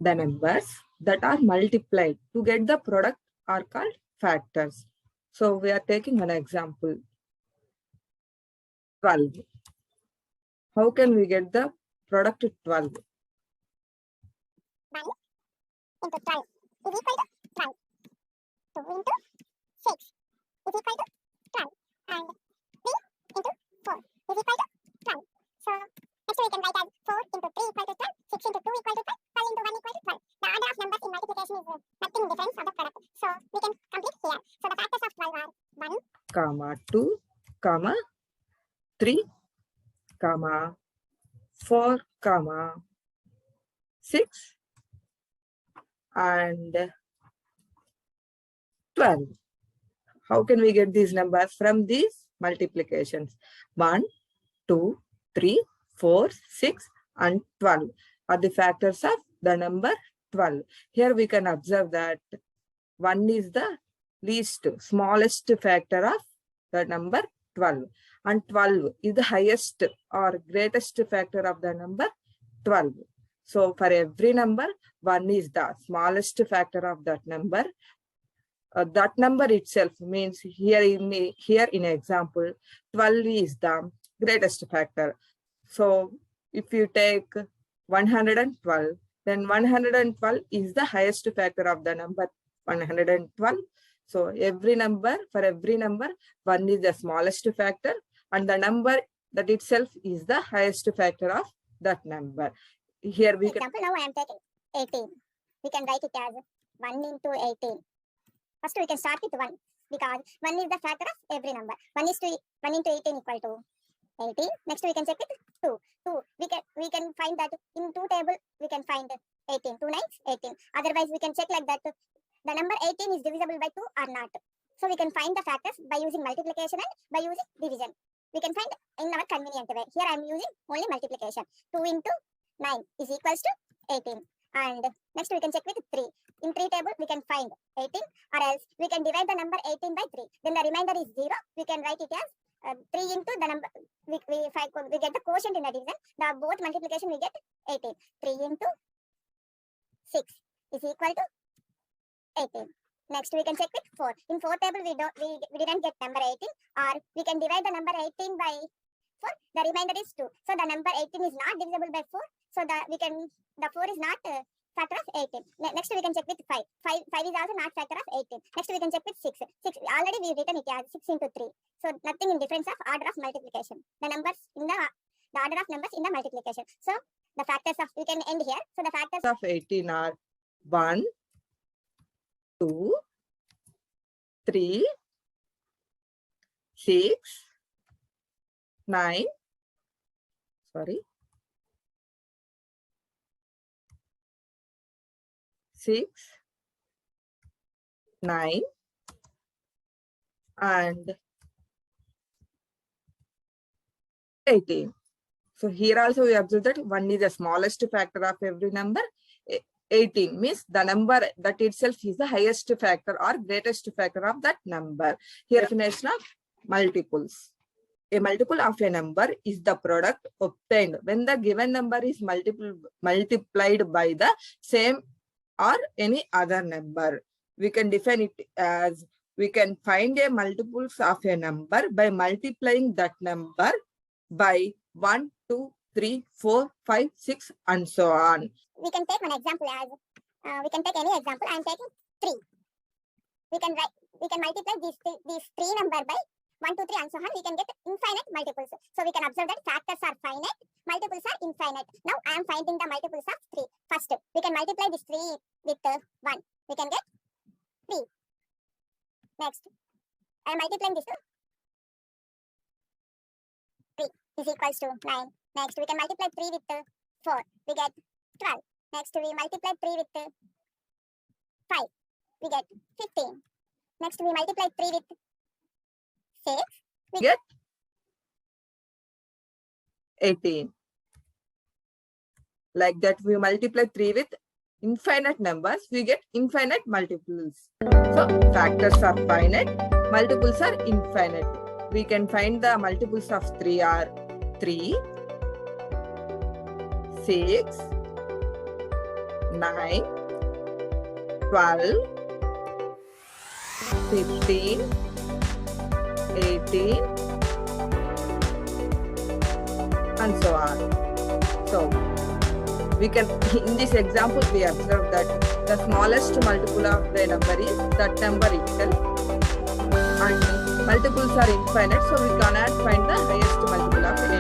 The numbers that are multiplied to get the product are called factors. So we are taking an example. 12. How can we get the product 12? 1 into 12 is equal to 12. 2 into 6 is equal to 12. And 3 into 4 is equal to 12. So next we can write as 4 into 3 equal to 12, 6 into 2 equal to 12, 12 into 1 equal to 12. The order of numbers in multiplication is nothing difference of the product. So we can complete here. So the factors of 12 are 1, Comma 2, comma 3, comma 4, comma 6, and 12. How can we get these numbers from these multiplications? 1, 2, 3, 4, 6, and 12 are the factors of the number 12. Here we can observe that 1 is the least, smallest factor of the number 12, and 12 is the highest or greatest factor of the number 12. So for every number, 1 is the smallest factor of that number. That number itself means here in example, 12 is the greatest factor. So if you take 112, then 112 is the highest factor of the number 112. So for every number, 1 is the smallest factor, and the number that itself is the highest factor of that number. Here we can... Example, now I am taking 18. We can write it as 1 into 18. First we can start with 1 because 1 is the factor of every number. 1 into 18 equal to 18. Next we can check with 2. 2. We can find that in 2 table we can find 18. 2 nines 18. Otherwise we can check like that the number 18 is divisible by 2 or not. So we can find the factors by using multiplication and by using division. We can find in our convenient way. Here I am using only multiplication. 2 into 9 is equals to 18. And next we can check with 3. In 3 table we can find 18, or else we can divide the number 18 by 3. Then the remainder is 0. We can write it as 3 into the number, we get the quotient in the division. The both multiplication we get 18. 3 into 6 is equal to 18. Next we can check with 4. In 4 table we didn't get number 18, or we can divide the number 18 by 4. The remainder is 2. So the number 18 is not divisible by 4. So the 4 is not factor of 18. Next we can check with 5. 5 is also not factor of 18. Next we can check with 6. 6 already we written it as 6 into 3. So nothing in difference of order of multiplication. The numbers in the order of numbers in the multiplication. So the factors of, we can end here. So the factors of 18 are 1, 2, 3, 6, 9, 6, 9, and 18. So here also we observe that 1 is the smallest factor of every number. 18 means the number that itself is the highest factor or greatest factor of that number. Here definition of multiples. A multiple of a number is the product obtained when the given number is multiplied by the same or any other number. We can define it as we can find a multiples of a number by multiplying that number by 1, 2, 3, 4, 5, 6, and so on. We can take one example as we can take any example. I am taking 3. We can multiply these 3 number by 1, 2, 3, and so on. We can get infinite multiples. So we can observe that factors are finite, multiples are infinite. Now I am finding the multiples of 3. First, we can multiply this 3 with 1. We can get 3. Next, I am multiplying this 3 is equals to 9. Next, we can multiply 3 with 4. We get 12. Next, we multiply 3 with 5. We get 15. Next, we multiply 3 with 6. We get 18. Like that, we multiply 3 with infinite numbers, we get infinite multiples. So factors are finite, multiples are infinite. We can find the multiples of 3 are 3, 6, 9, 12, 15, 18, and so on. So we can, in this example, we observe that the smallest multiple of the number is that number itself, and multiples are infinite, so we cannot find the highest multiple of a